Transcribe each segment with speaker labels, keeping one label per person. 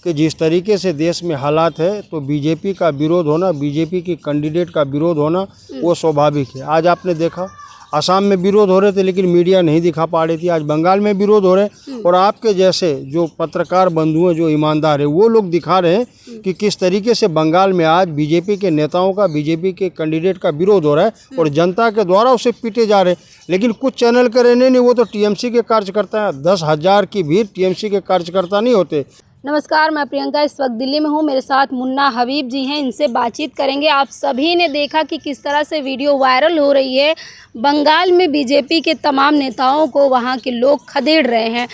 Speaker 1: कि जिस तरीके से देश में हालात है तो बीजेपी का विरोध होना, बीजेपी की कैंडिडेट का विरोध होना वो स्वाभाविक है। आज आपने देखा असम में विरोध हो रहे थे लेकिन मीडिया नहीं दिखा पा रही थी, आज बंगाल में विरोध हो रहे हैं और आपके जैसे जो पत्रकार बंधु हैं, जो ईमानदार है, वो लोग दिखा रहे हैं कि किस तरीके से बंगाल में आज बीजेपी के नेताओं का, बीजेपी के कैंडिडेट का विरोध हो रहा है और जनता के द्वारा उसे पीटे जा रहे हैं। लेकिन कुछ चैनल करे नहीं, वो तो टीएमसी के कार्यकर्ता हैं। 10,000 की भीड़ टीएमसी के कार्यकर्ता नहीं होते।
Speaker 2: नमस्कार, मैं प्रियंका इस वक्त दिल्ली में हूँ। मेरे साथ मुन्ना हबीब जी हैं, इनसे बातचीत करेंगे। आप सभी ने देखा कि किस तरह से वीडियो वायरल हो रही है। बंगाल में बीजेपी के तमाम नेताओं को वहाँ के लोग खदेड़ रहे हैं।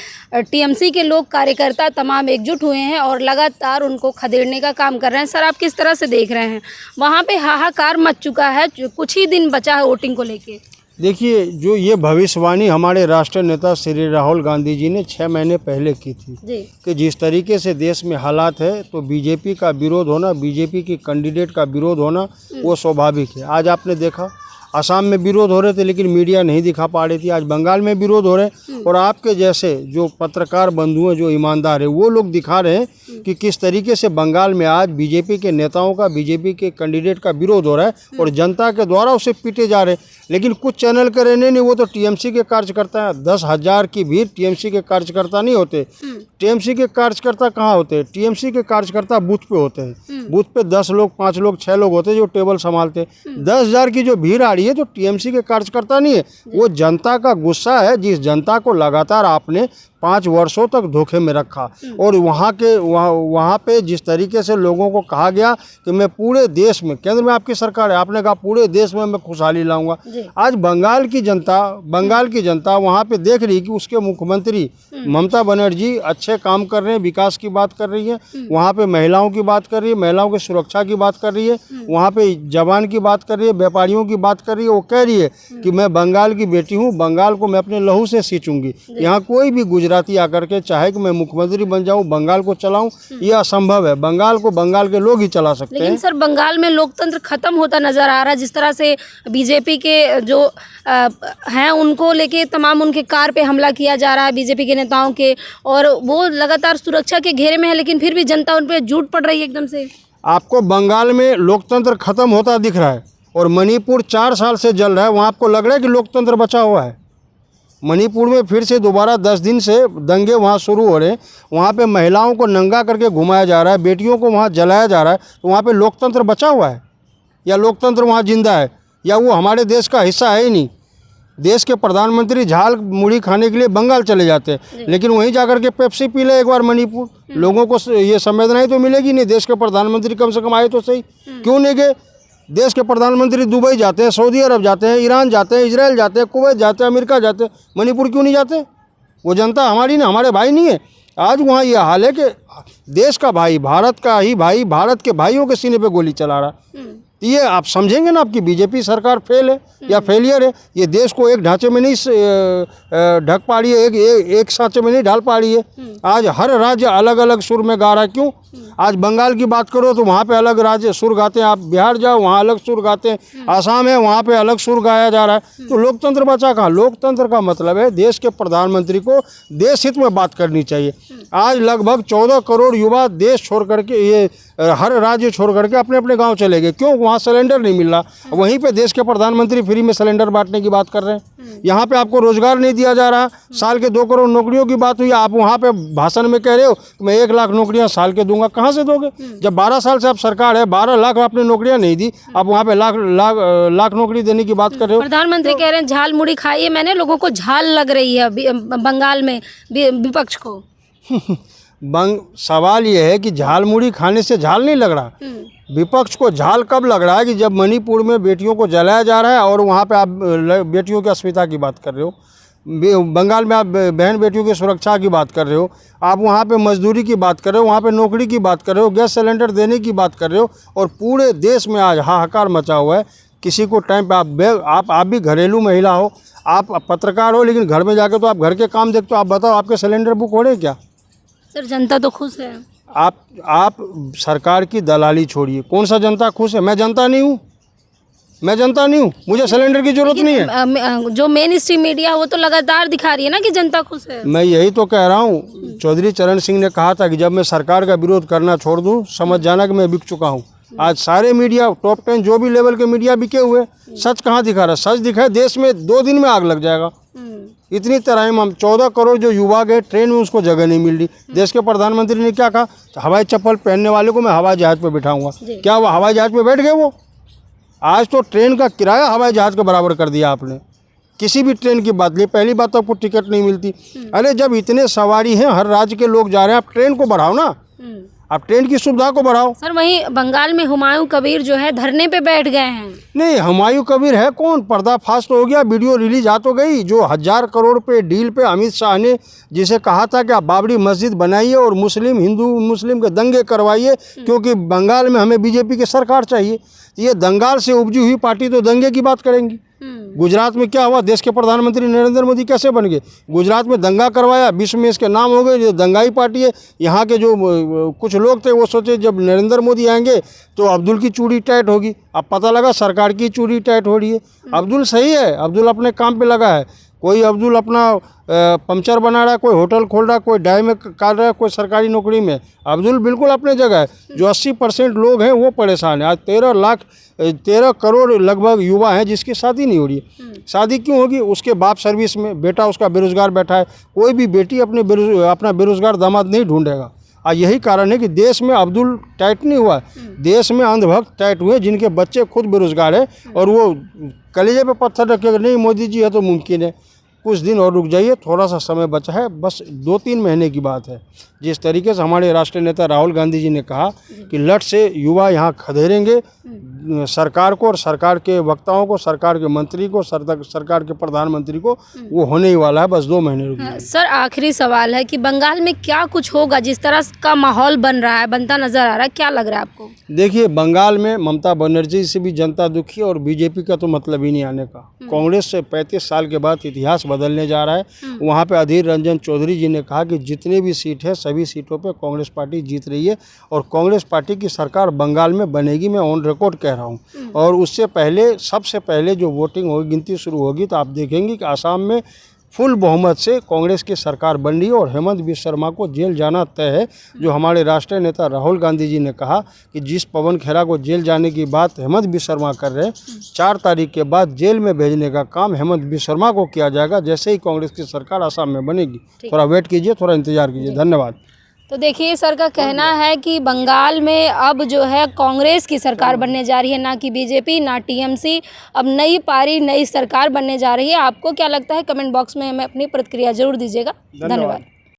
Speaker 2: टीएमसी के लोग, कार्यकर्ता तमाम एकजुट हुए हैं और लगातार उनको खदेड़ने का काम कर रहे हैं। सर, आप किस तरह से देख रहे हैं? वहाँ पे हाहाकार मच चुका है, कुछ ही दिन बचा है वोटिंग को लेके।
Speaker 1: देखिए, जो ये भविष्यवाणी हमारे राष्ट्रीय नेता श्री राहुल गांधी जी ने 6 महीने पहले की थी कि जिस तरीके से देश में हालात है तो बीजेपी का विरोध होना, बीजेपी की कैंडिडेट का विरोध होना वो स्वाभाविक है। आज आपने देखा असम में विरोध हो रहे थे लेकिन मीडिया नहीं दिखा पा रही थी, आज बंगाल में विरोध हो रहे हैं और आपके जैसे जो पत्रकार बंधु हैं, जो ईमानदार है, वो लोग दिखा रहे हैं कि किस तरीके से बंगाल में आज बीजेपी के नेताओं का, बीजेपी के कैंडिडेट का विरोध हो रहा है और जनता के द्वारा उसे पीटे जा रहे हैं। लेकिन कुछ चैनल करे नहीं, वो तो टीएमसी के कार्यकर्ता हैं। 10,000 की भीड़ टीएमसी के कार्यकर्ता नहीं होते। टीएमसी के कार्यकर्ता कहाँ होते हैं? टीएमसी के कार्यकर्ता बूथ पे होते हैं। बूथ पे 10 लोग, 5 लोग, 6 लोग होते हैं जो टेबल संभालते हैं। 10,000 की जो भीड़ आ रही है तो टीएमसी के कार्यकर्ता नहीं है, वो जनता का गुस्सा है, जिस जनता को लगातार आपने 5 वर्षों तक धोखे में रखा। और वहाँ पे जिस तरीके से लोगों को कहा गया कि मैं पूरे देश में, केंद्र में आपकी सरकार है, आपने कहा पूरे देश में मैं खुशहाली लाऊंगा। आज बंगाल की जनता वहाँ पे देख रही कि उसके मुख्यमंत्री ममता बनर्जी अच्छे काम कर रहे हैं, विकास की बात कर रही है, वहाँ पे महिलाओं की बात कर रही है, महिलाओं की सुरक्षा की बात कर रही है, वहाँ पे जवान की बात कर रही है, व्यापारियों की बात कर रही है। वो कह रही है कि मैं बंगाल की बेटी हूँ, बंगाल को मैं अपने लहू से सींचूंगी। यहाँ कोई भी गुजराती आकर के चाहे कि मैं मुख्यमंत्री बन जाऊं, बंगाल को चलाऊं, ये असंभव है। बंगाल को बंगाल के लोग ही चला सकते हैं।
Speaker 2: लेकिन सर, बंगाल में लोकतंत्र खत्म होता नजर आ रहा है। जिस तरह से बीजेपी के जो हैं उनको लेके तमाम उनके कार पे हमला किया जा रहा है, बीजेपी के नेताओं के, और वो लगातार सुरक्षा के घेरे में है, लेकिन फिर भी जनता उन पर झूठ पड़ रही है एकदम से।
Speaker 1: आपको बंगाल में लोकतंत्र खत्म होता दिख रहा है और मणिपुर 4 साल से जल रहा है, वहाँ आपको लग रहा है कि लोकतंत्र बचा हुआ है। मणिपुर में फिर से दोबारा 10 दिन से दंगे वहाँ शुरू हो रहे हैं। वहाँ पे महिलाओं को नंगा करके घुमाया जा रहा है, बेटियों को वहाँ जलाया जा रहा है। तो वहाँ पे लोकतंत्र बचा हुआ है या लोकतंत्र वहाँ जिंदा है, या वो हमारे देश का हिस्सा है ही नहीं? देश के प्रधानमंत्री झाल मुड़ी खाने के लिए बंगाल चले जाते हैं, लेकिन वहीं जाकर के पेप्सी पी ले एक बार मणिपुर। लोगों को ये संवेदनाएं तो मिलेगी नहीं। देश के प्रधानमंत्री कम से कम आए तो सही, क्यों नहीं गए? देश के प्रधानमंत्री दुबई जाते हैं, सऊदी अरब जाते हैं, ईरान जाते हैं, इजराइल जाते हैं, कुवैत जाते हैं, अमेरिका जाते हैं, मणिपुर क्यों नहीं जाते? वो जनता हमारी नहीं, हमारे भाई नहीं है। आज वहाँ ये हाल है कि देश का भाई, भारत का ही भाई, भारत के भाइयों के सीने पे गोली चला रहा है। ये आप समझेंगे ना, आपकी बीजेपी सरकार फेल है या फेलियर है। ये देश को एक ढांचे में नहीं ढक पा रही है, एक सांचे में नहीं ढाल पा रही है। आज हर राज्य अलग अलग सुर में गा रहा है। क्यों? आज बंगाल की बात करो तो वहाँ पे अलग राज्य सुर गाते हैं, आप बिहार जाओ वहाँ अलग सुर गाते हैं, आसाम है वहाँ पे अलग सुर गाया जा रहा है। तो लोकतंत्र बचा कहाँ? लोकतंत्र का मतलब है देश के प्रधानमंत्री को देश हित में बात करनी चाहिए। आज लगभग 14 करोड़ युवा देश छोड़ करके, ये हर राज्य छोड़ करके अपने अपने गांव चले गए। क्यों? वहाँ सिलेंडर नहीं मिल रहा। वहीं पे देश के प्रधानमंत्री फ्री में सिलेंडर बांटने की बात कर रहे हैं। यहाँ पे आपको रोजगार नहीं दिया जा रहा। साल के 2 करोड़ नौकरियों की बात हुई, आप वहाँ पे भाषण में कह रहे हो मैं 1 लाख नौकरियाँ साल के दूंगा। कहाँ से दोगे? जब 12 साल से आप सरकार है, 12 लाख आपने नौकरियाँ नहीं दी, आप वहाँ पे लाख नौकरी देने की बात कर रहे हो।
Speaker 2: प्रधानमंत्री कह रहे हैं झाल मुड़ी खाइए। मैंने लोगों को झाल लग रही है बंगाल में विपक्ष को।
Speaker 1: सवाल यह है कि झाल मुड़ी खाने से झाल नहीं लग रहा। विपक्ष को झाल कब लग रहा है? कि जब मणिपुर में बेटियों को जलाया जा रहा है और वहाँ पे आप बेटियों की अस्मिता की बात कर रहे हो, बंगाल में आप बहन बेटियों की सुरक्षा की बात कर रहे हो, आप वहाँ पे मजदूरी की बात कर रहे हो, वहाँ पे नौकरी की बात कर रहे हो, गैस सिलेंडर देने की बात कर रहे हो, और पूरे देश में आज हाहाकार मचा हुआ है। किसी को टाइम पे आप भी घरेलू महिला हो, आप पत्रकार हो, लेकिन घर में जाके तो आप घर के काम देखते हो। आप बताओ, आपके सिलेंडर बुक हो रहे क्या?
Speaker 2: सर, जनता तो खुश है।
Speaker 1: आप सरकार की दलाली छोड़िए। कौन सा जनता खुश है? मैं जनता नहीं हूँ। मैं जनता नहीं हूँ, मुझे सिलेंडर की जरूरत नहीं है।
Speaker 2: जो मेन स्ट्रीम मीडिया वो तो लगातार दिखा रही है ना कि जनता खुश है।
Speaker 1: मैं यही तो कह रहा हूँ, चौधरी चरण सिंह ने कहा था कि जब मैं सरकार का विरोध करना छोड़ दूँ समझ जाना कि मैं बिक चुका हूँ। आज सारे मीडिया टॉप 10 जो भी लेवल के मीडिया बिके हुए, सच कहाँ दिखा रहा है? सच दिखाए देश में 2 दिन में आग लग जाएगा। इतनी तरह हम 14 करोड़ जो युवा गए ट्रेन में, उसको जगह नहीं मिल रही। देश के प्रधानमंत्री ने क्या कहा? हवाई चप्पल पहनने वाले को मैं हवाई जहाज पे बिठाऊंगा। क्या वो हवाई जहाज पे बैठ गए? वो आज तो ट्रेन का किराया हवाई जहाज के बराबर कर दिया आपने। किसी भी ट्रेन की बात नहीं, पहली बात तो आपको टिकट नहीं मिलती। अरे जब इतने सवारी हैं, हर राज्य के लोग जा रहे हैं, आप ट्रेन को बढ़ाओ ना, आप ट्रेन की सुविधा को बढ़ाओ।
Speaker 2: सर वहीं बंगाल में हुमायूं कबीर जो है धरने पे बैठ गए हैं।
Speaker 1: नहीं, हुमायूं कबीर है कौन? पर्दाफाश तो हो गया, वीडियो रिलीज आ तो गई। जो 1000 करोड़ पे डील पे अमित शाह ने जिसे कहा था कि आप बाबरी मस्जिद बनाइए और हिंदू मुस्लिम के दंगे करवाइए, क्योंकि बंगाल में हमें बीजेपी की सरकार चाहिए। ये दंगाल से उपजी हुई पार्टी तो दंगे की बात करेंगी। गुजरात में क्या हुआ? देश के प्रधानमंत्री नरेंद्र मोदी कैसे बन गए? गुजरात में दंगा करवाया, विश्व में इसके नाम हो गए, ये दंगाई पार्टी है। यहाँ के जो कुछ लोग थे वो सोचे जब नरेंद्र मोदी आएंगे तो अब्दुल की चूड़ी टाइट होगी। अब पता लगा सरकार की चूड़ी टाइट हो रही है। अब्दुल सही है, अब्दुल अपने काम पे लगा है। कोई अब्दुल अपना पंचर बना रहा है, कोई होटल खोल रहा है, कोई डाई में काट रहा है, कोई सरकारी नौकरी में। अब्दुल बिल्कुल अपने जगह है। जो 80% लोग हैं वो परेशान है। आज 13 करोड़ लगभग युवा हैं जिसकी शादी नहीं हो रही है। शादी क्यों होगी? उसके बाप सर्विस में, बेटा उसका बेरोजगार बैठा है। कोई भी बेटी अपना बेरोजगार दामाद नहीं ढूंढेगा। और यही कारण है कि देश में अब्दुल टाइट नहीं हुआ, देश में अंधभक्त टाइट हुए जिनके बच्चे खुद बेरोजगार है और वो कलेजे पे पत्थर रखेगा, नहीं मोदी जी है तो मुमकिन है। कुछ दिन और रुक जाइए, थोड़ा सा समय बचा है, बस 2-3 महीने की बात है। जिस तरीके से हमारे राष्ट्रीय नेता राहुल गांधी जी ने कहा कि लट से युवा यहाँ खदेड़ेंगे सरकार को और सरकार के वक्ताओं को, सरकार के मंत्री को, सरकार के प्रधानमंत्री को, वो होने ही वाला है। बस 2 महीने रुक जाइए।
Speaker 2: सर आखिरी सवाल है कि बंगाल में क्या कुछ होगा? जिस तरह का माहौल बन रहा है, बनता नजर आ रहा है, क्या लग रहा है आपको?
Speaker 1: देखिए, बंगाल में ममता बनर्जी से भी जनता दुखी और बीजेपी का तो मतलब ही नहीं आने का। कांग्रेस से 35 साल के बाद इतिहास बदलने जा रहा है। वहाँ पे अधीर रंजन चौधरी जी ने कहा कि जितनी भी सीट है सभी सीटों पे कांग्रेस पार्टी जीत रही है और कांग्रेस पार्टी की सरकार बंगाल में बनेगी। मैं ऑन रिकॉर्ड कह रहा हूँ। और उससे पहले, सबसे पहले जो वोटिंग होगी, गिनती शुरू होगी, तो आप देखेंगे कि आसाम में फुल बहुमत से कांग्रेस की सरकार बन रही है और हेमंत बिस्वा शर्मा को जेल जाना तय है। जो हमारे राष्ट्रीय नेता राहुल गांधी जी ने कहा कि जिस पवन खेरा को जेल जाने की बात हेमंत बिस्वा शर्मा कर रहे हैं, 4 तारीख के बाद जेल में भेजने का काम हेमंत बिस्वा शर्मा को किया जाएगा जैसे ही कांग्रेस की सरकार आसाम में बनेगी। थोड़ा वेट कीजिए, थोड़ा इंतजार कीजिए। धन्यवाद।
Speaker 2: तो देखिए, सर का कहना है कि बंगाल में अब जो है कांग्रेस की सरकार बनने जा रही है, ना कि बीजेपी, ना टीएमसी। अब नई पारी, नई सरकार बनने जा रही है। आपको क्या लगता है? कमेंट बॉक्स में हमें अपनी प्रतिक्रिया जरूर दीजिएगा। धन्यवाद।